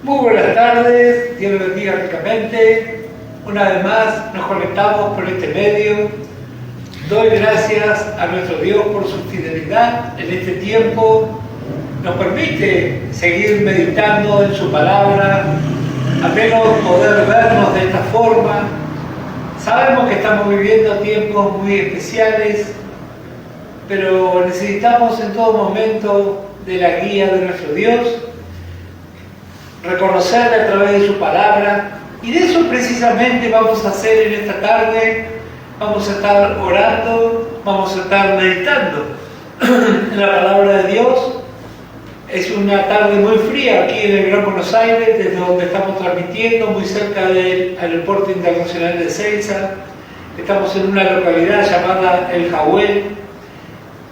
Muy buenas tardes, Dios los bendiga ricamente. Una vez más nos conectamos por este medio. Doy gracias a nuestro Dios por su fidelidad en este tiempo. Nos permite seguir meditando en su palabra, a menos poder vernos de esta forma. Sabemos que estamos viviendo tiempos muy especiales, pero necesitamos en todo momento de la guía de nuestro Dios, reconocerle a través de su palabra, y de eso precisamente vamos a hacer en esta tarde. Vamos a estar orando, vamos a estar meditando en la palabra de Dios. Es una tarde muy fría aquí en el Gran Buenos Aires, desde donde estamos transmitiendo, muy cerca del Aeropuerto Internacional de Ezeiza. Estamos en una localidad llamada El Jahuel,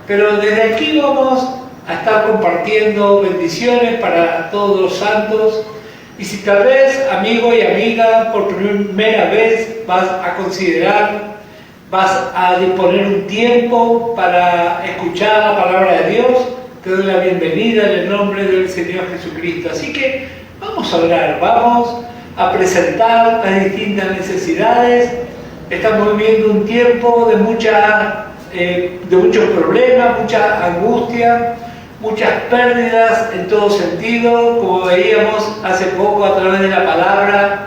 pero desde aquí vamos a estar compartiendo bendiciones para todos los santos. Y si tal vez, amigo y amiga, por primera vez vas a considerar, vas a disponer un tiempo para escuchar la palabra de Dios, te doy la bienvenida en el nombre del Señor Jesucristo. Así que vamos a orar, vamos a presentar las distintas necesidades. Estamos viviendo un tiempo de muchos problemas, mucha angustia, muchas pérdidas en todo sentido, como veíamos hace poco a través de la palabra,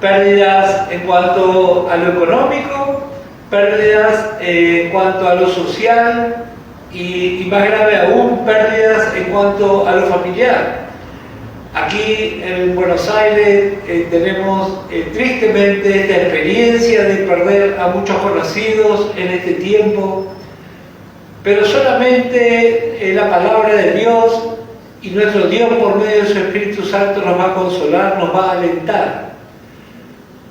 pérdidas en cuanto a lo económico, pérdidas en cuanto a lo social y más grave aún, pérdidas en cuanto a lo familiar. Aquí en Buenos Aires tenemos tristemente esta experiencia de perder a muchos conocidos en este tiempo. Pero solamente la palabra de Dios y nuestro Dios por medio de su Espíritu Santo nos va a consolar, nos va a alentar.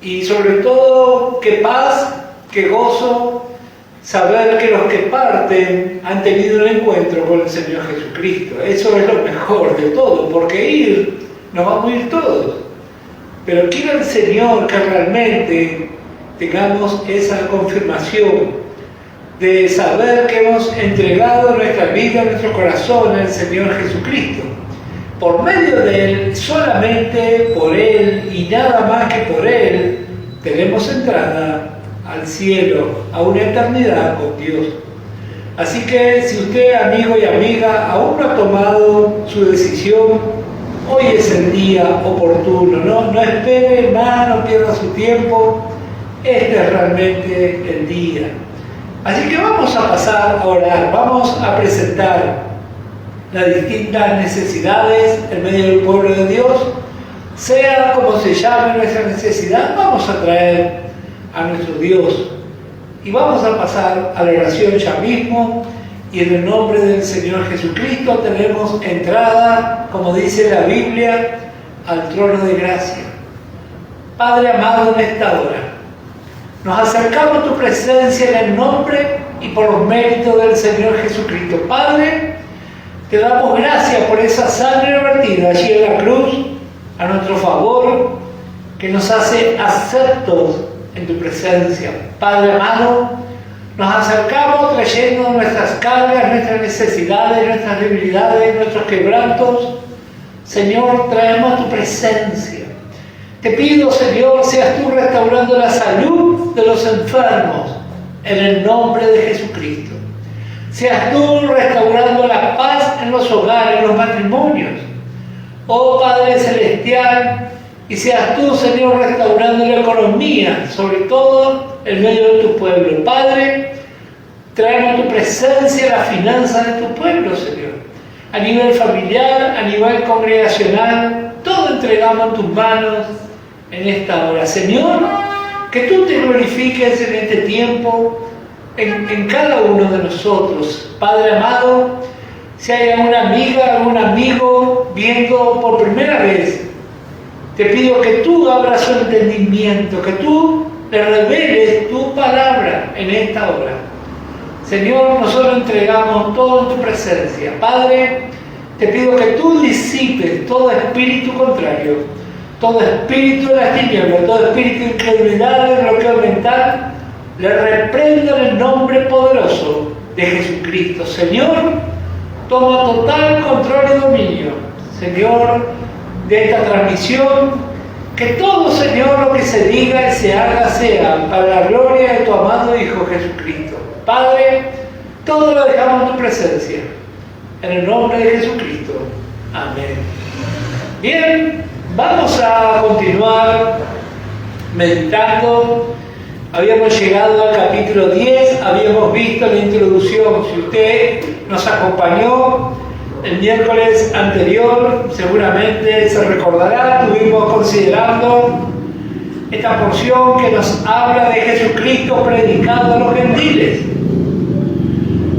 Y sobre todo, qué paz, qué gozo, saber que los que parten han tenido un encuentro con el Señor Jesucristo. Eso es lo mejor de todo, porque ir, nos vamos a ir todos. Pero quiero el Señor que realmente tengamos esa confirmación de saber que hemos entregado nuestra vida, nuestro corazón al Señor Jesucristo. Por medio de Él, solamente por Él y nada más que por Él, tenemos entrada al cielo, a una eternidad con Dios. Así que si usted, amigo y amiga, aún no ha tomado su decisión, hoy es el día oportuno. No espere más, no pierda su tiempo. Este es realmente el día. Así que vamos a pasar a orar, vamos a presentar las distintas necesidades en medio del pueblo de Dios. Sea como se llame nuestra necesidad, vamos a traer a nuestro Dios y vamos a pasar a la oración ya mismo. Y en el nombre del Señor Jesucristo tenemos entrada, como dice la Biblia, al trono de gracia. Padre amado, en esta hora nos acercamos a tu presencia en el nombre y por los méritos del Señor Jesucristo. Padre, te damos gracias por esa sangre vertida allí en la cruz a nuestro favor, que nos hace aceptos en tu presencia. Padre amado, nos acercamos trayendo nuestras cargas, nuestras necesidades, nuestras debilidades, nuestros quebrantos. Señor, traemos tu presencia. Te pido, Señor, seas tú restaurando la salud de los enfermos en el nombre de Jesucristo. Seas tú restaurando la paz en los hogares, en los matrimonios. Oh Padre Celestial, y seas tú, Señor, restaurando la economía, sobre todo en medio de tu pueblo. Padre, traemos tu presencia, la finanza de tu pueblo, Señor. A nivel familiar, a nivel congregacional, todo entregamos en tus manos en esta hora. Señor, que tú te glorifiques en este tiempo, en cada uno de nosotros. Padre amado, si hay alguna amiga, algún amigo viendo por primera vez, te pido que tú abras su entendimiento, que tú le reveles tu palabra en esta hora. Señor, nosotros entregamos todo en tu presencia. Padre, te pido que tú disipes todo espíritu contrario, todo espíritu de las tinieblas, todo espíritu de incredulidad, de bloqueo mental, le reprendo en el nombre poderoso de Jesucristo. Señor, toma total control y dominio. Señor, de esta transmisión, que todo, Señor, lo que se diga y se haga sea para la gloria de tu amado Hijo Jesucristo. Padre, todo lo dejamos en tu presencia. En el nombre de Jesucristo. Amén. Bien, vamos a continuar meditando. Habíamos llegado al capítulo 10, habíamos visto la introducción. Si usted nos acompañó el miércoles anterior, seguramente se recordará, estuvimos considerando esta porción que nos habla de Jesucristo predicado a los gentiles.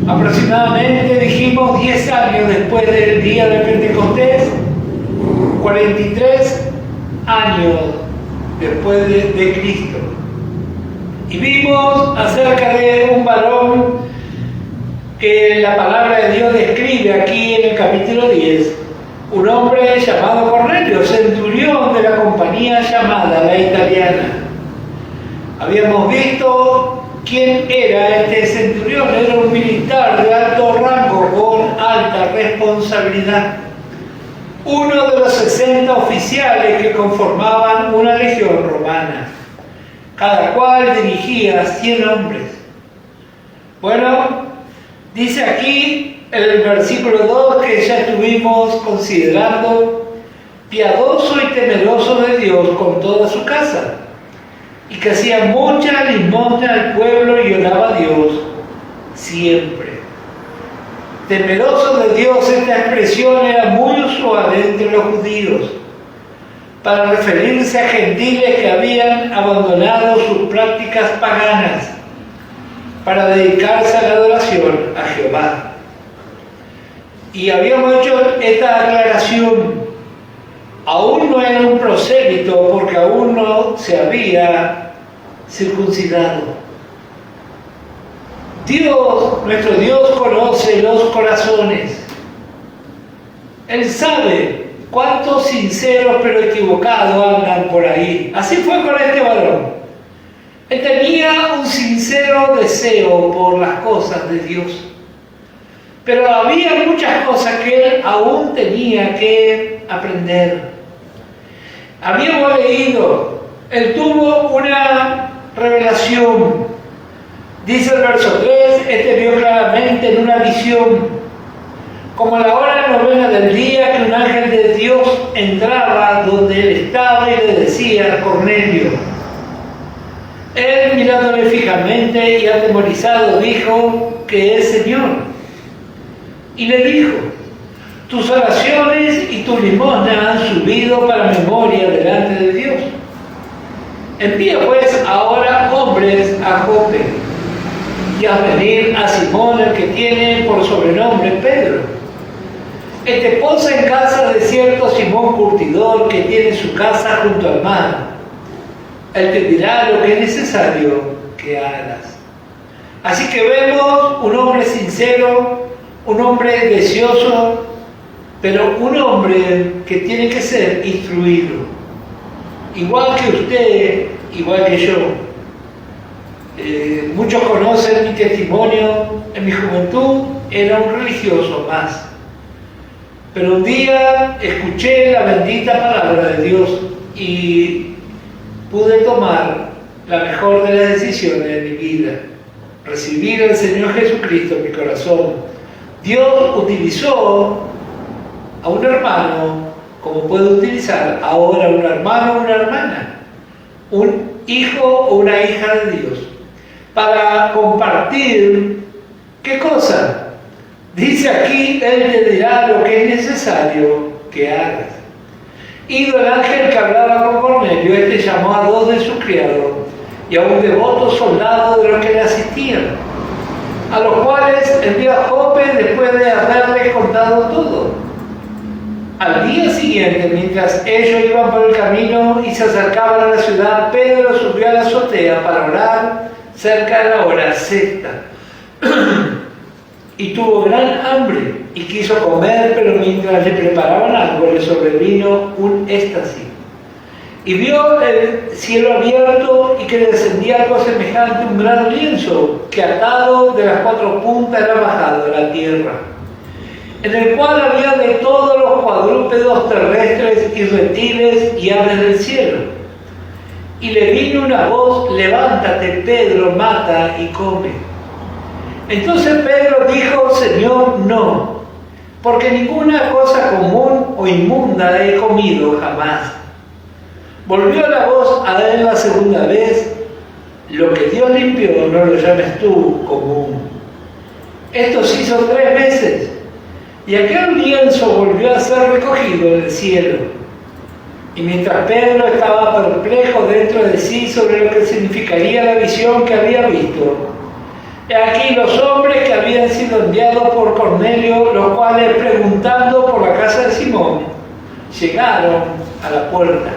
Aproximadamente, dijimos, 10 años después del día de Pentecostés, 43 años después de Cristo. Y vimos acerca de un varón que la palabra de Dios describe aquí en el capítulo 10, un hombre llamado Cornelio, centurión de la compañía llamada La Italiana. Habíamos visto quién era este centurión. Era un militar de alto rango con alta responsabilidad, uno de los 60 oficiales que conformaban una legión romana, cada cual dirigía 100 hombres. Bueno, dice aquí el versículo 2 que ya estuvimos considerando: piadoso y temeroso de Dios con toda su casa, y que hacía mucha limosna al pueblo y oraba a Dios siempre. Temeroso de Dios, esta expresión era muy usual entre los judíos para referirse a gentiles que habían abandonado sus prácticas paganas para dedicarse a la adoración a Jehová. Y habíamos hecho esta aclaración: aún no era un prosélito porque aún no se había circuncidado. Dios, nuestro Dios, conoce los corazones. Él sabe cuántos sinceros pero equivocados andan por ahí. Así fue con este varón. Él tenía un sincero deseo por las cosas de Dios, pero había muchas cosas que él aún tenía que aprender. Habíamos leído, él tuvo una revelación. Dice el verso 3, este vio claramente en una visión, como a la hora novena del día, que un ángel de Dios entraba donde él estaba y le decía: Cornelio. Él, mirándole fijamente y atemorizado, dijo: ¿qué es, Señor? Y le dijo: tus oraciones y tu limosna han subido para memoria delante de Dios. Envía pues ahora hombres a Jope, y a venir a Simón, el que tiene por sobrenombre Pedro. Este posa en casa de cierto Simón curtidor, que tiene su casa junto al mar. Él te dirá lo que es necesario que hagas. Así que vemos un hombre sincero, un hombre deseoso, pero un hombre que tiene que ser instruido. Igual que usted, igual que yo. Muchos conocen mi testimonio. En mi juventud era un religioso más. Pero un día escuché la bendita palabra de Dios y pude tomar la mejor de las decisiones de mi vida: recibir al Señor Jesucristo en mi corazón. Dios utilizó a un hermano como puede utilizar ahora un hermano o una hermana, un hijo o una hija de Dios, para compartir, ¿qué cosa? Dice aquí: Él te dirá lo que es necesario que hagas. Ido el ángel que hablaba con Cornelio, este llamó a 2 de sus criados y a un devoto soldado de los que le asistían, a los cuales envió a Jope después de haberle contado todo. Al día siguiente, mientras ellos iban por el camino y se acercaban a la ciudad, Pedro subió a la azotea para orar cerca de la hora sexta. Y tuvo gran hambre y quiso comer, pero mientras le preparaban algo le sobrevino un éxtasis. Y vio el cielo abierto y que le descendía algo semejante a un gran lienzo que atado de las 4 puntas era bajado a la tierra. en el cual había de todos los cuadrúpedos terrestres y reptiles y aves del cielo. Y le vino una voz: levántate, Pedro, mata y come. Entonces Pedro dijo: Señor, no, porque ninguna cosa común o inmunda he comido jamás. Volvió la voz a él la segunda vez: lo que Dios limpió, no lo llames tú común. Esto se hizo 3 veces, y aquel lienzo volvió a ser recogido del cielo. Y mientras Pedro estaba perplejo dentro de sí sobre lo que significaría la visión que había visto, he aquí los hombres que habían sido enviados por Cornelio, los cuales, preguntando por la casa de Simón, llegaron a la puerta.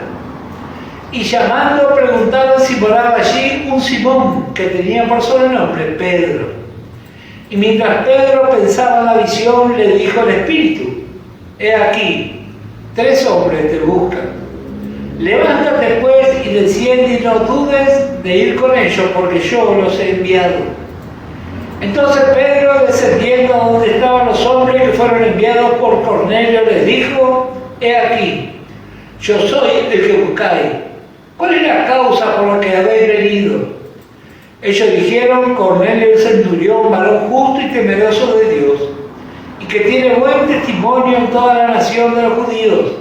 Y llamando, preguntaron si moraba allí un Simón, que tenía por sobrenombre Pedro. Y mientras Pedro pensaba en la visión, le dijo el Espíritu: he aquí, 3 hombres te buscan. Levántate pues y desciende y no dudes de ir con ellos, porque yo los he enviado. Entonces Pedro, descendiendo a donde estaban los hombres que fueron enviados por Cornelio, les dijo: he aquí, yo soy el que buscáis. ¿Cuál es la causa por la que habéis venido? Ellos dijeron: Cornelio el centurión, varón justo y temeroso de Dios, y que tiene buen testimonio en toda la nación de los judíos,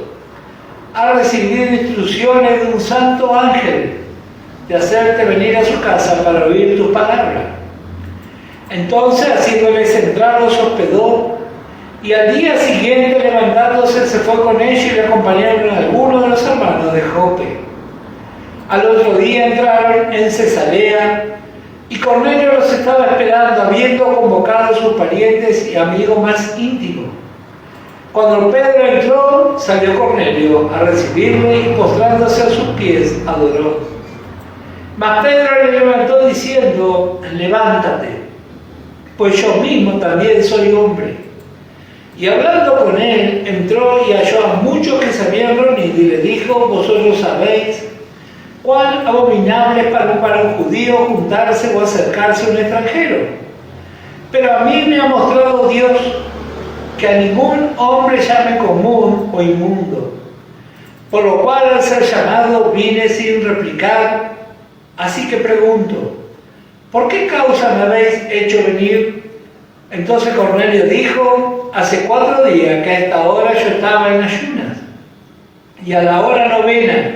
ha recibido instrucciones de un santo ángel de hacerte venir a su casa para oír tus palabras. Entonces, haciéndoles entrar, los hospedó, y al día siguiente, levantándose, se fue con ellos y le acompañaron algunos de los hermanos de Jope. Al otro día entraron en Cesarea, y Cornelio los estaba esperando, habiendo convocado a sus parientes y amigos más íntimos. Cuando Pedro entró, salió Cornelio a recibirle y, postrándose a sus pies, adoró. Mas Pedro le levantó diciendo: levántate, pues yo mismo también soy hombre. Y hablando con él, entró y halló a muchos que se habían reunido y le dijo: vosotros sabéis cuán abominable es para un judío juntarse o acercarse a un extranjero. Pero a mí me ha mostrado Dios que a ningún hombre llame común o inmundo. Por lo cual, al ser llamado, vine sin replicar. Así que pregunto: ¿por qué causa me habéis hecho venir? Entonces Cornelio dijo: hace 4 días que a esta hora yo estaba en ayunas, y a la hora 9,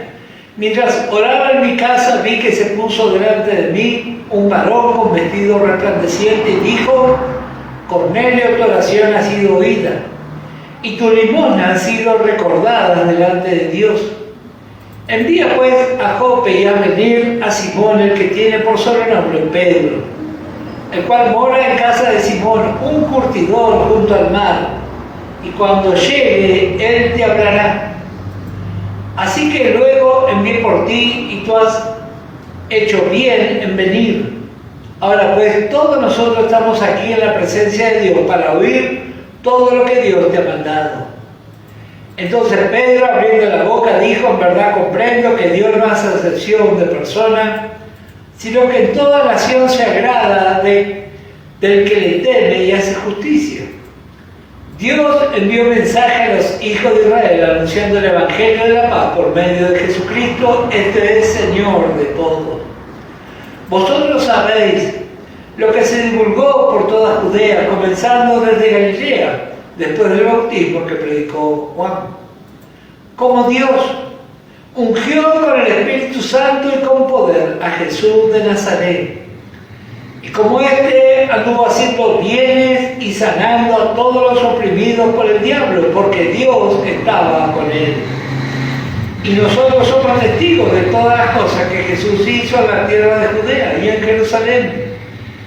mientras oraba en mi casa, vi que se puso delante de mí un varón con vestido resplandeciente y dijo: Cornelio, tu oración ha sido oída, y tu limosna ha sido recordada delante de Dios. Envía pues a Jope y a venir a Simón, el que tiene por sobrenombre Pedro, el cual mora en casa de Simón, un curtidor junto al mar, y cuando llegue, él te hablará. Así que luego envié por ti, y tú has hecho bien en venir. Ahora pues, todos nosotros estamos aquí en la presencia de Dios para oír todo lo que Dios te ha mandado. Entonces Pedro, abriendo la boca, dijo: en verdad comprendo que Dios no hace acepción de persona, sino que en toda nación se agrada del que le teme y hace justicia. Dios envió mensaje a los hijos de Israel anunciando el Evangelio de la paz por medio de Jesucristo. Este es Señor de todo. Vosotros sabéis lo que se divulgó por toda Judea, comenzando desde Galilea, después del bautismo que predicó Juan, como Dios ungió con el Espíritu Santo y con poder a Jesús de Nazaret, y como éste anduvo haciendo bienes y sanando a todos los oprimidos por el diablo, porque Dios estaba con él. Y nosotros somos testigos de todas las cosas que Jesús hizo en la tierra de Judea y en Jerusalén,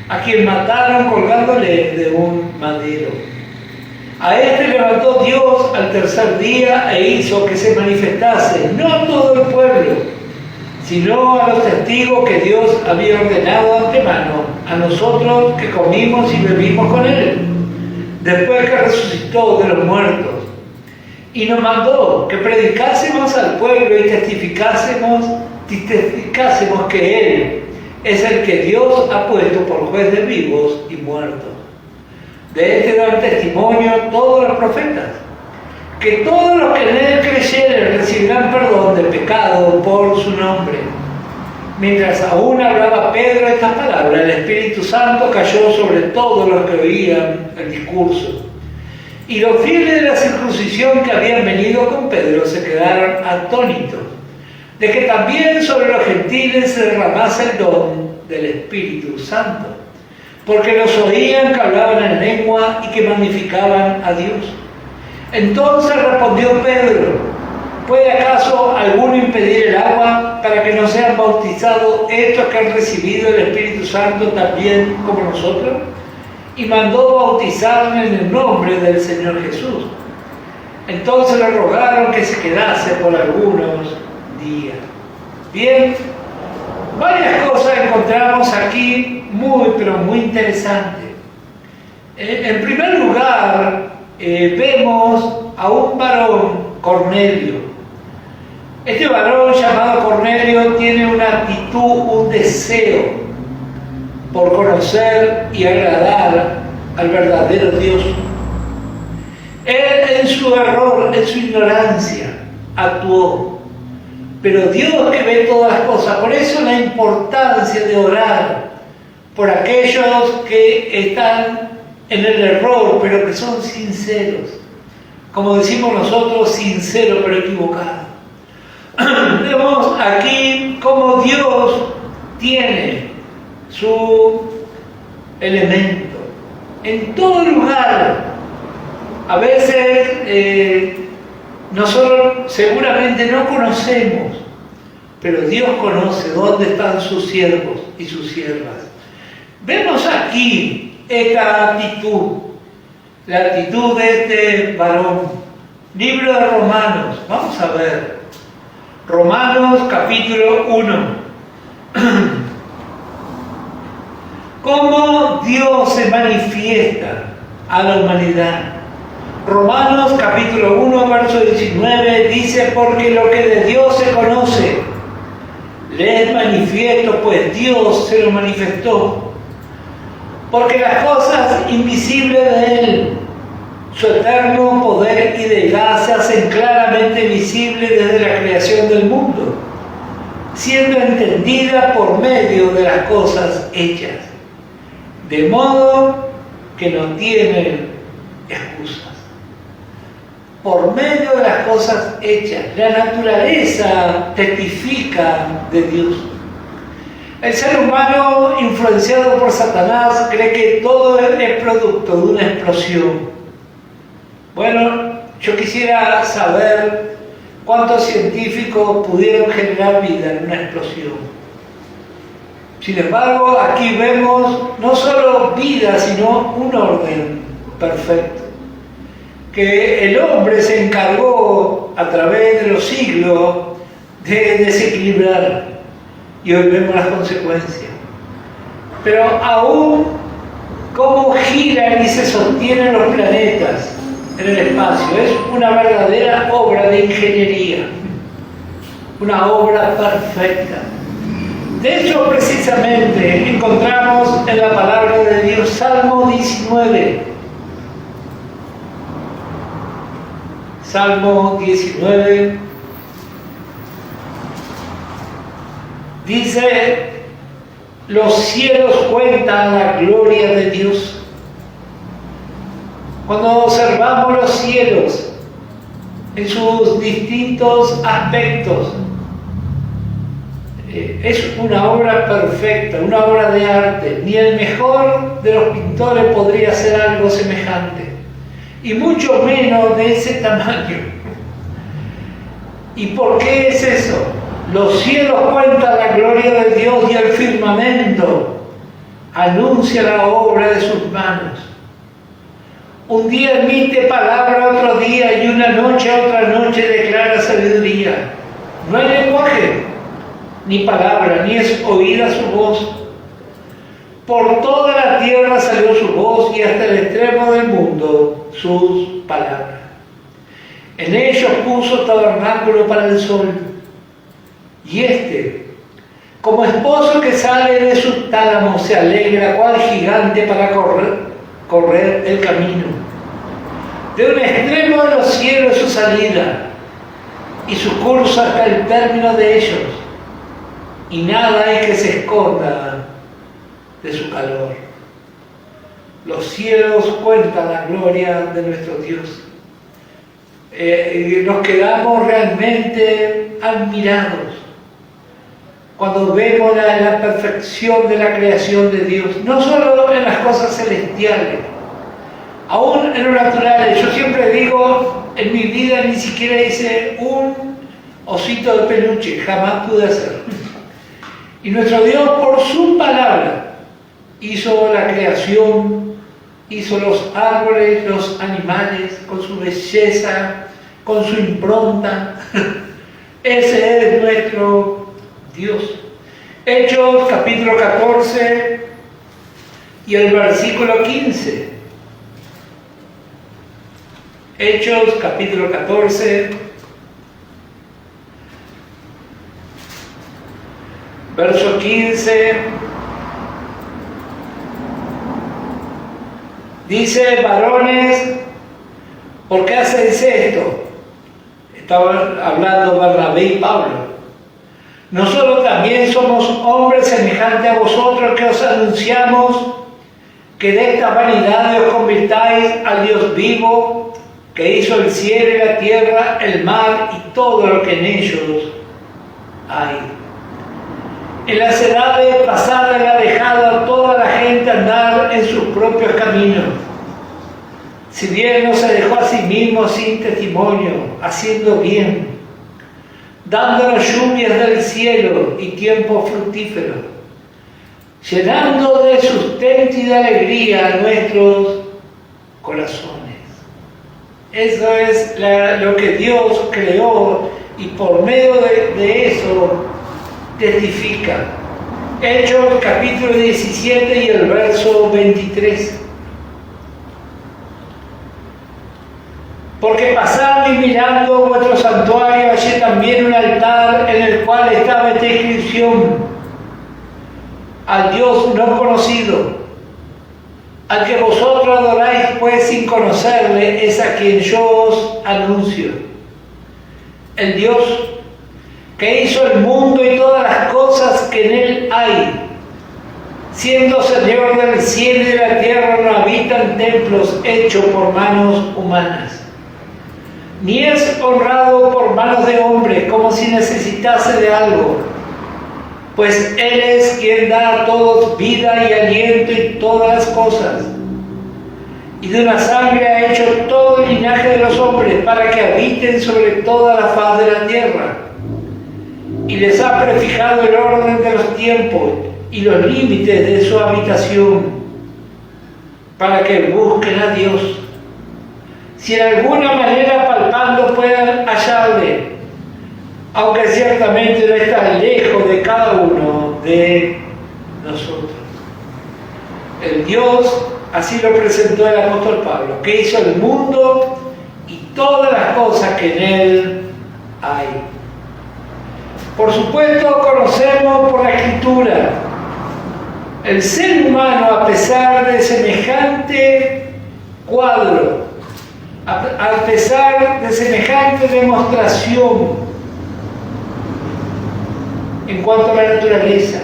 a quien mataron colgándole de un madero. A este levantó Dios al tercer día e hizo que se manifestase, no a todo el pueblo, sino a los testigos que Dios había ordenado de antemano, a nosotros que comimos y bebimos con él, después que resucitó de los muertos. Y nos mandó que predicásemos al pueblo y testificásemos que Él es el que Dios ha puesto por juez de vivos y muertos. De este dan testimonio todos los profetas, que todos los que en él creyeren recibirán perdón del pecado por su nombre. Mientras aún hablaba Pedro estas palabras, el Espíritu Santo cayó sobre todos los que oían el discurso. Y los fieles de la circuncisión que habían venido con Pedro se quedaron atónitos de que también sobre los gentiles se derramase el don del Espíritu Santo, porque los oían que hablaban en lengua y que magnificaban a Dios. Entonces respondió Pedro: ¿puede acaso alguno impedir el agua para que no sean bautizados estos que han recibido el Espíritu Santo también como nosotros? Y mandó bautizarme en el nombre del Señor Jesús. Entonces le rogaron que se quedase por algunos días. Bien, varias cosas encontramos aquí pero muy interesantes. En primer lugar, vemos a un varón, Cornelio. Este varón llamado Cornelio tiene una actitud, un deseo por conocer y agradar al verdadero Dios. Él en su error, en su ignorancia, actuó. Pero Dios que ve todas las cosas, por eso la importancia de orar por aquellos que están en el error, pero que son sinceros. Como decimos nosotros, sinceros pero equivocados. Vemos aquí cómo Dios tiene su elemento en todo lugar. A veces nosotros seguramente no conocemos, pero Dios conoce dónde están sus siervos y sus siervas. Vemos aquí esta actitud, la actitud de este varón. Libro de Romanos, vamos a ver. Romanos capítulo 1. Cómo Dios se manifiesta a la humanidad. Romanos capítulo 1, verso 19 dice: porque lo que de Dios se conoce le es manifiesto, pues Dios se lo manifestó. Porque las cosas invisibles de Él, su eterno poder y deidad, se hacen claramente visibles desde la creación del mundo, siendo entendida por medio de las cosas hechas, de modo que no tienen excusas. Por medio de las cosas hechas, la naturaleza testifica de Dios. El ser humano, influenciado por Satanás, cree que todo es producto de una explosión. Bueno, yo quisiera saber cuántos científicos pudieron generar vida en una explosión. Sin embargo, aquí vemos no solo vida, sino un orden perfecto, que el hombre se encargó a través de los siglos de desequilibrar. Y hoy vemos las consecuencias. Pero aún cómo giran y se sostienen los planetas en el espacio, es una verdadera obra de ingeniería, una obra perfecta. De hecho, precisamente encontramos en la palabra de Dios Salmo 19. Salmo 19 dice: los cielos cuentan la gloria de Dios. Cuando observamos los cielos en sus distintos aspectos, es una obra perfecta, una obra de arte. Ni el mejor de los pintores podría hacer algo semejante, y mucho menos de ese tamaño. ¿Y por qué es eso? Los cielos cuentan la gloria de Dios y el firmamento anuncia la obra de sus manos. Un día emite palabra otro día y una noche a otra noche declara sabiduría. No hay lenguaje, ni palabra, ni es oída su voz. Por toda la tierra salió su voz y hasta el extremo del mundo sus palabras. En ellos puso tabernáculo para el sol. Y como esposo que sale de su tálamo, se alegra cual gigante para correr correr el camino. De un extremo de los cielos su salida, y su curso hasta el término de ellos, y nada hay que se esconda de su calor. Los cielos cuentan la gloria de nuestro Dios. Nos quedamos realmente admirados cuando vemos la perfección de la creación de Dios, no solo en las cosas celestiales, aún en lo natural. Yo siempre digo, en mi vida ni siquiera hice un osito de peluche, jamás pude hacerlo. Y nuestro Dios, por su palabra, hizo la creación, hizo los árboles, los animales, con su belleza, con su impronta. Ese es nuestro Dios. Hechos capítulo 14 y el versículo 15. Hechos capítulo 14, verso 15. Dice: varones, ¿por qué hacéis esto? Estaban hablando Bernabé y Pablo. Nosotros también somos hombres semejantes a vosotros, que os anunciamos que de esta vanidad os convirtáis al Dios vivo, que hizo el cielo y la tierra, el mar y todo lo que en ellos hay. En las edades pasadas le ha dejado a toda la gente andar en sus propios caminos. Si bien no se dejó a sí mismo sin testimonio, haciendo bien, dándonos lluvias del cielo y tiempo fructífero, llenando de sustento y de alegría nuestros corazones. Eso es lo que Dios creó, y por medio de eso testifica. Hechos capítulo 17 y el verso 23. Porque pasando y mirando vuestro santuario, hallé también un altar en el cual estaba esta inscripción: al Dios no conocido, al que vosotros adoráis pues sin conocerle, es a quien yo os anuncio. El Dios que hizo el mundo y todas las cosas que en él hay, siendo Señor del cielo y de la tierra, no habita en templos hechos por manos humanas, ni es honrado por manos de hombres como si necesitase de algo, pues Él es quien da a todos vida y aliento y todas las cosas, y de una sangre ha hecho todo el linaje de los hombres para que habiten sobre toda la faz de la tierra, y les ha prefijado el orden de los tiempos y los límites de su habitación, para que busquen a Dios, si en alguna manera palpando puedan hallarle, aunque ciertamente no está lejos de cada uno de nosotros. El Dios, así lo presentó el apóstol Pablo, que hizo el mundo y todas las cosas que en él hay. Por supuesto, conocemos por la Escritura el ser humano, a pesar de semejante cuadro, a pesar de semejante demostración en cuanto a la naturaleza,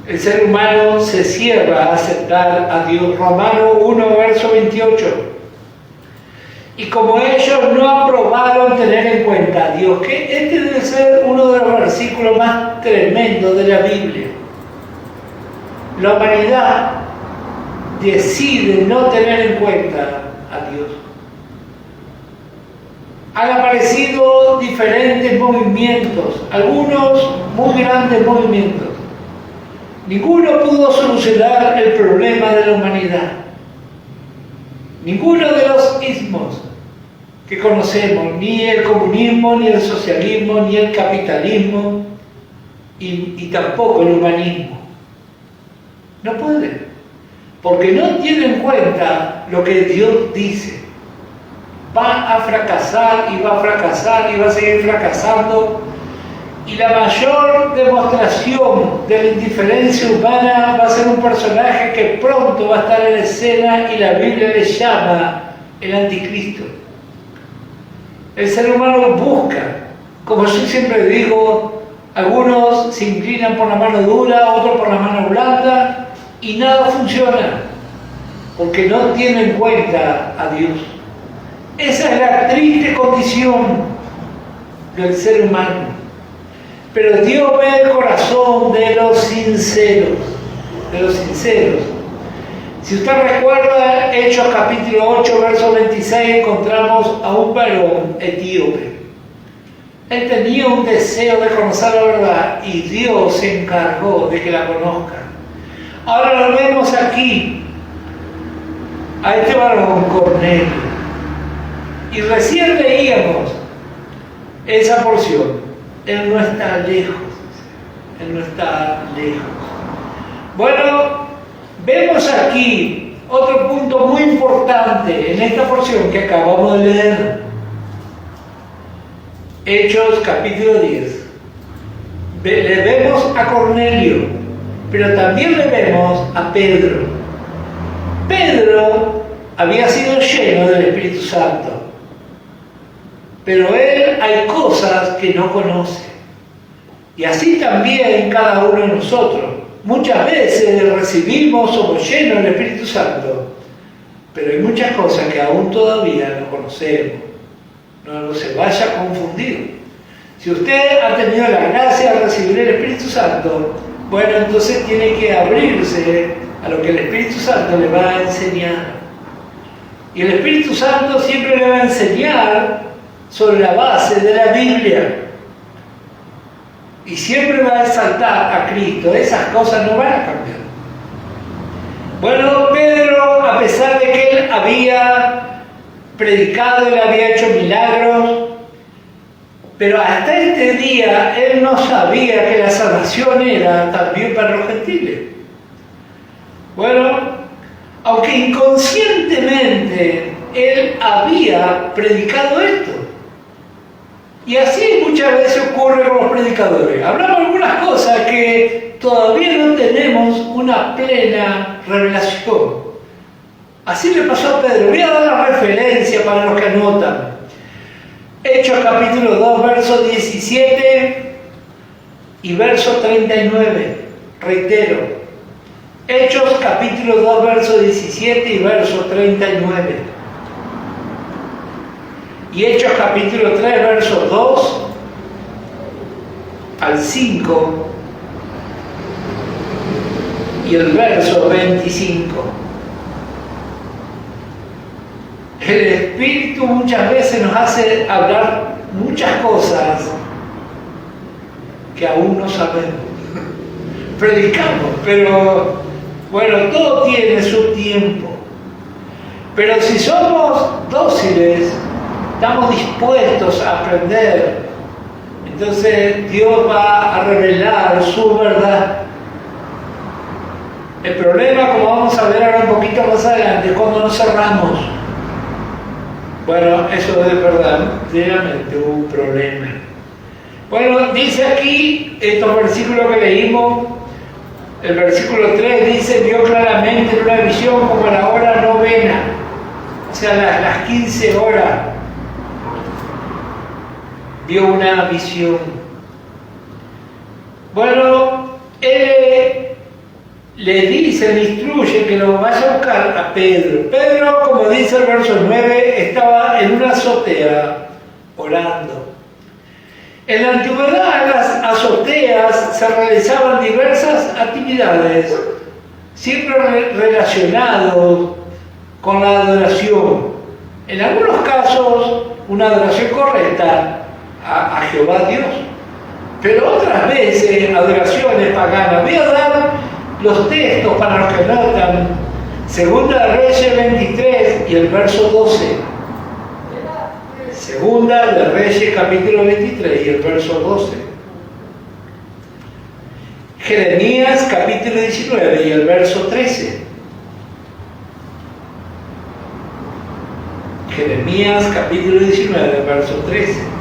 el ser humano se cierra a aceptar a Dios. Romanos 1, verso 28. Y como ellos no aprobaron tener en cuenta a Dios, que este debe ser uno de los versículos más tremendos de la Biblia. La humanidad decide no tener en cuenta a Dios. Han aparecido diferentes movimientos, algunos muy grandes movimientos. Ninguno pudo solucionar el problema de la humanidad. Ninguno de los ismos que conocemos, ni el comunismo, ni el socialismo, ni el capitalismo, y tampoco el humanismo, no pueden, porque no tienen en cuenta lo que Dios dice. Va a fracasar y va a fracasar y va a seguir fracasando, Y la mayor demostración de la indiferencia humana va a ser un personaje que pronto va a estar en escena y la Biblia le llama el anticristo. El ser humano busca, como yo siempre digo, algunos se inclinan por la mano dura, otros por la mano blanda, y nada funciona, porque no tienen en cuenta a Dios. Esa es la triste condición del ser humano. Pero Dios ve el corazón de los sinceros, Si usted recuerda Hechos capítulo 8, verso 26, encontramos a un varón etíope. Él tenía un deseo de conocer la verdad y Dios se encargó de que la conozca. Ahora lo vemos aquí, a este varón Cornelio. Y recién leíamos esa porción. Él no está lejos. Él no está lejos. Bueno, vemos aquí otro punto muy importante en esta porción que acabamos de leer. Hechos capítulo 10. Le vemos a Cornelio, pero también le vemos a Pedro. Pedro había sido lleno del Espíritu Santo, pero él hay cosas que no conoce. Y así también cada uno de nosotros. Muchas veces recibimos, somos llenos del Espíritu Santo, pero hay muchas cosas que aún todavía no conocemos. No se vaya a confundir. Si usted ha tenido la gracia de recibir el Espíritu Santo, bueno, entonces tiene que abrirse a lo que el Espíritu Santo le va a enseñar. Y el Espíritu Santo siempre le va a enseñar sobre la base de la Biblia. Y siempre va a exaltar a Cristo. Esas cosas no van a cambiar. Bueno, Pedro, a pesar de que él había predicado, él había hecho milagros, pero hasta este día él no sabía que la salvación era también para los gentiles. Bueno, aunque inconscientemente él había predicado esto. Y así muchas veces ocurre con los predicadores. Hablamos de algunas cosas que todavía no tenemos una plena revelación. Así le pasó a Pedro. Voy a dar la referencia para los que anotan. Hechos capítulo 2, verso 17 y verso 39. Reitero. Hechos capítulo 2, verso 17 y verso 39. Y Hechos capítulo 3, versos 2 al 5 y el verso 25. El Espíritu muchas veces nos hace hablar muchas cosas que aún no sabemos. Predicamos, pero bueno, todo tiene su tiempo. Pero si somos dóciles, estamos dispuestos a aprender, entonces Dios va a revelar su verdad. El problema, como vamos a ver ahora un poquito más adelante, es cuando nos cerramos. Bueno, eso es verdaderamente un problema. Bueno, dice aquí, estos versículos que leímos, el versículo 3 dice: vio claramente en una visión como la hora novena, o sea, las 15 horas. Vio una visión. Bueno, él le dice, le instruye que lo vaya a buscar a Pedro. Pedro, como dice el verso 9, estaba en una azotea orando. En la antigüedad, en las azoteas se realizaban diversas actividades, siempre relacionadas con la adoración. En algunos casos, una adoración correcta a Jehová Dios, pero otras veces adoraciones paganas. Voy a dar los textos para los que notan. Segunda de Reyes 23 y el verso 12. Segunda de Reyes capítulo 23 y el verso 12. Jeremías capítulo 19 y el verso 13. Jeremías capítulo 19, verso 13.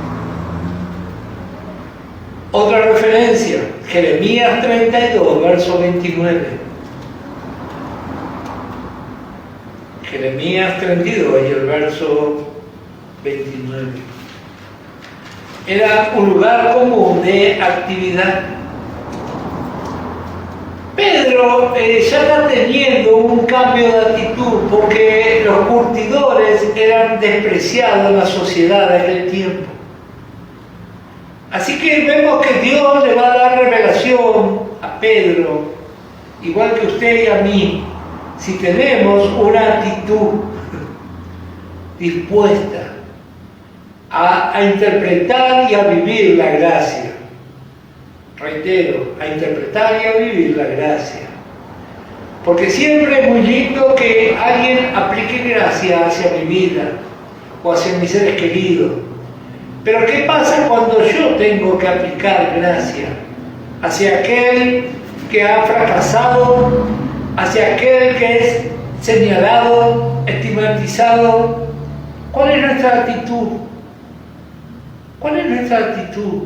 Otra referencia, Jeremías 32, verso 29. Jeremías 32 y el verso 29. Era un lugar común de actividad. Pedro ya está teniendo un cambio de actitud porque los curtidores eran despreciados en la sociedad de aquel tiempo. Así que vemos que Dios le va a dar revelación a Pedro, igual que usted y a mí, si tenemos una actitud dispuesta a interpretar y a vivir la gracia. Reitero, a interpretar y a vivir la gracia. Porque siempre es muy lindo que alguien aplique gracia hacia mi vida o hacia mis seres queridos. Pero ¿qué pasa cuando yo tengo que aplicar gracia hacia aquel que ha fracasado, hacia aquel que es señalado, estigmatizado? ¿Cuál es nuestra actitud? ¿Cuál es nuestra actitud?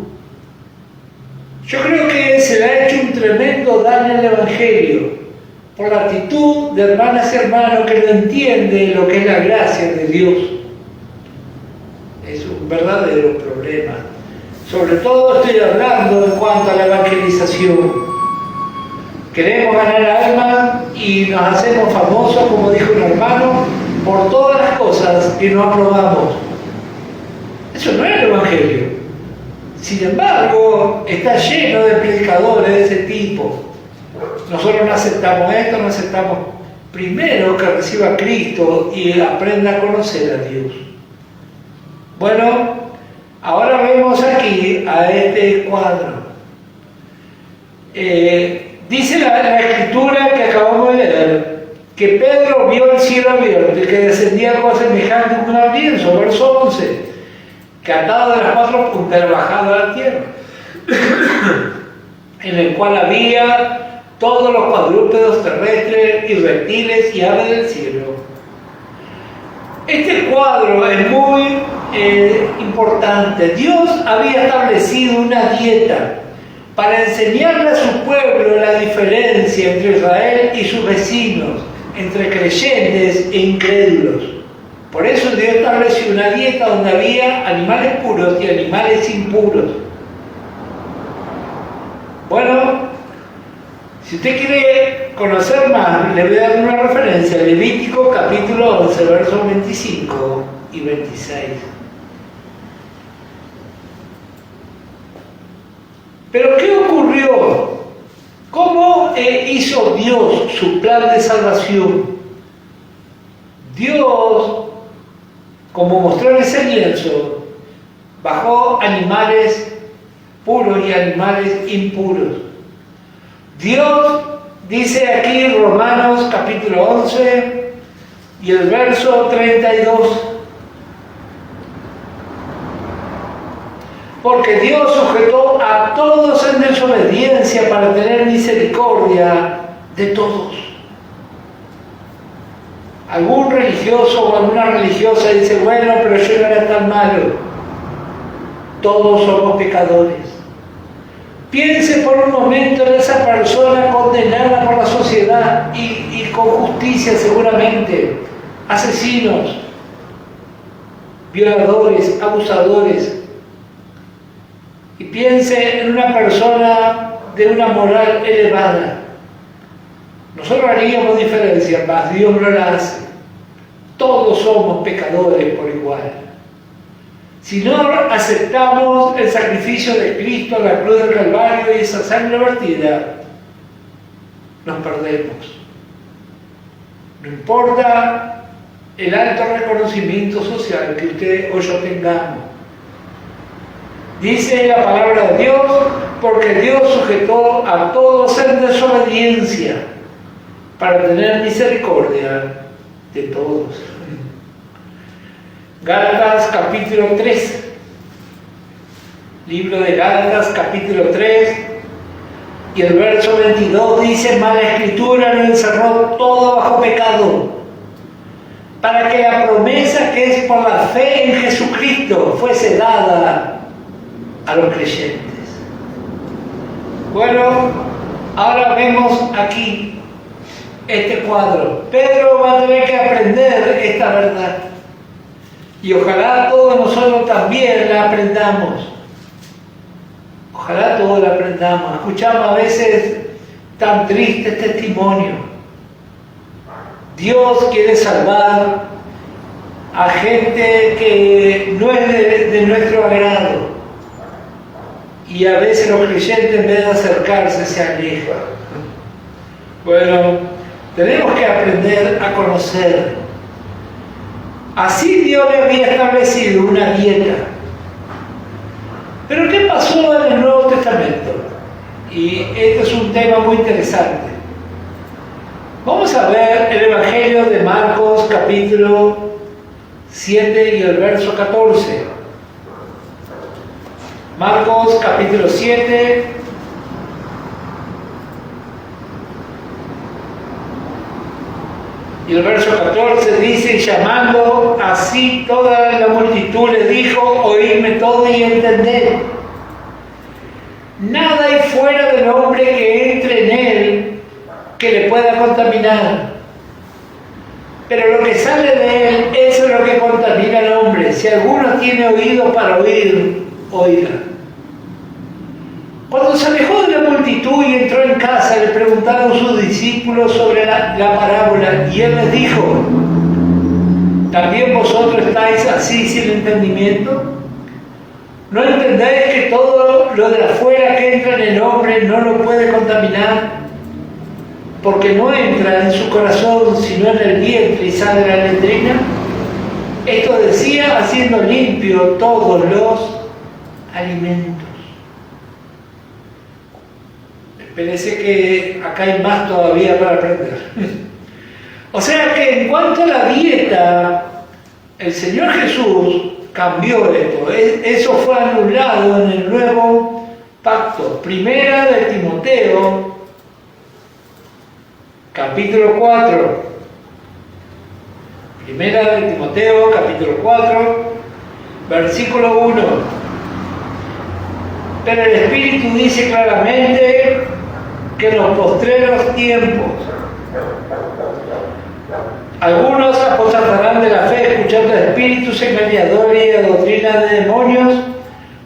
Yo creo que se le ha hecho un tremendo daño al Evangelio por la actitud de hermanas y hermanos que no entienden lo que es la gracia de Dios. Es un verdadero problema. Sobre todo estoy hablando en cuanto a la evangelización. Queremos ganar alma y nos hacemos famosos, como dijo un hermano, por todas las cosas que no aprobamos. Eso no es el Evangelio. Sin embargo, está lleno de predicadores de ese tipo. Nosotros no aceptamos esto, no aceptamos. Primero que reciba a Cristo y aprenda a conocer a Dios. Bueno, ahora vemos aquí a este cuadro. Dice la escritura que acabamos de leer, que Pedro vio el cielo abierto y que descendía algo semejante a un lienzo, verso 11, que atado de las cuatro puntas era bajado a la tierra, en el cual había todos los cuadrúpedos terrestres y reptiles y aves del cielo. Este cuadro es muy importante. Dios había establecido una dieta para enseñarle a su pueblo la diferencia entre Israel y sus vecinos, entre creyentes e incrédulos. Por eso Dios estableció una dieta donde había animales puros y animales impuros. Bueno, si usted quiere conocer más, le voy a dar una referencia, Levítico capítulo 11, versos 25 y 26. Pero ¿qué ocurrió? ¿Cómo hizo Dios su plan de salvación? Dios, como mostró en ese lienzo, bajó animales puros y animales impuros. Dios dice aquí en Romanos capítulo 11 y el verso 32. Porque Dios sujetó a todos en desobediencia para tener misericordia de todos. Algún religioso o alguna religiosa dice, bueno, pero yo no era tan malo. Todos somos pecadores. Piense por un momento en esa persona condenada por la sociedad y con justicia seguramente. Asesinos, violadores, abusadores. Y piense en una persona de una moral elevada. Nosotros haríamos diferencia, mas Dios no la hace. Todos somos pecadores por igual. Si no aceptamos el sacrificio de Cristo, la cruz del Calvario y esa sangre vertida, nos perdemos. No importa el alto reconocimiento social que usted o yo tengamos. Dice la palabra de Dios, porque Dios sujetó a todos en desobediencia para tener misericordia de todos. Gálatas capítulo 3. Libro de Gálatas capítulo 3 y el verso 22 dice, mas la Escritura lo encerró todo bajo pecado, para que la promesa que es por la fe en Jesucristo fuese dada a los creyentes. Bueno, ahora vemos aquí este cuadro. Pedro va a tener que aprender esta verdad. Y ojalá todos nosotros también la aprendamos. Ojalá todos la aprendamos. Escuchamos a veces tan tristes testimonios. Dios quiere salvar a gente que no es de nuestro agrado. Y a veces los creyentes, en vez de acercarse, se alejan. Bueno, tenemos que aprender a conocer. Así Dios le había establecido una dieta. Pero ¿qué pasó en el Nuevo Testamento? Y este es un tema muy interesante. Vamos a ver el Evangelio de Marcos, capítulo 7 y el verso 14. Marcos, capítulo 7. Y el verso 14 dice, llamando así toda la multitud, le dijo, oídme todo y entended. Nada hay fuera del hombre que entre en él que le pueda contaminar. Pero lo que sale de él, eso es lo que contamina al hombre. Si alguno tiene oídos para oír, oiga. Cuando se alejó de la multitud y entró en casa, le preguntaron sus discípulos sobre la parábola, y él les dijo, ¿también vosotros estáis así sin entendimiento? ¿No entendéis que todo lo de afuera que entra en el hombre no lo puede contaminar? Porque no entra en su corazón, sino en el vientre y sale de la letrina. Esto decía haciendo limpio todos los alimentos. Parece que acá hay más todavía para aprender. O sea que en cuanto a la dieta, el Señor Jesús cambió esto. Eso fue anulado en el nuevo pacto. Primera de Timoteo, capítulo 4. Primera de Timoteo, capítulo 4, versículo 1. Pero el Espíritu dice claramente que en los postreros tiempos algunos apostatarán de la fe escuchando espíritus engañadores y doctrina de demonios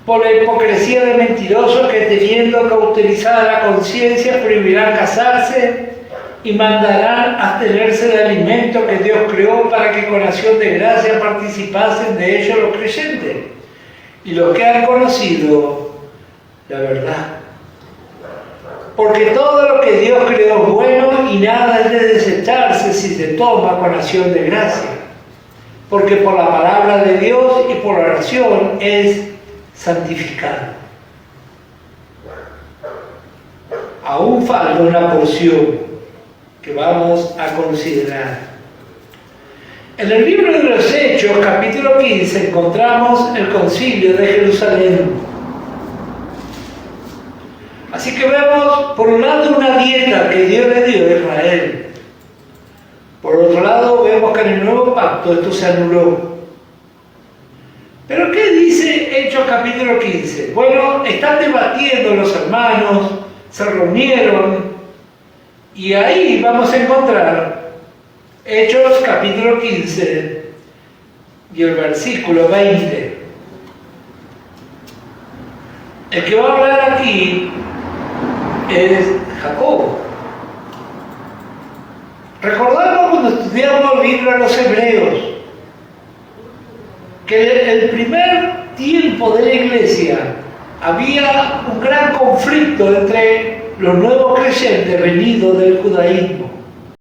por la hipocresía de mentirosos que teniendo cauterizada la conciencia prohibirán casarse y mandarán abstenerse de alimento que Dios creó para que con acción de gracia participasen de ello los creyentes y los que han conocido la verdad. Porque todo lo que Dios creó es bueno y nada es de desecharse si se toma con acción de gracia. Porque por la palabra de Dios y por la oración es santificado. Aún falta una porción que vamos a considerar. En el libro de los Hechos, capítulo 15, encontramos el concilio de Jerusalén. Así que vemos, por un lado, una dieta que Dios le dio a Israel. Por otro lado, vemos que en el nuevo pacto esto se anuló. ¿Pero qué dice Hechos capítulo 15? Bueno, están debatiendo los hermanos, se reunieron, y ahí vamos a encontrar Hechos capítulo 15 y el versículo 20. El que va a hablar aquí es Jacob. Recordamos cuando estudiamos el libro de los Hebreos que el primer tiempo de la iglesia había un gran conflicto entre los nuevos creyentes venidos del judaísmo.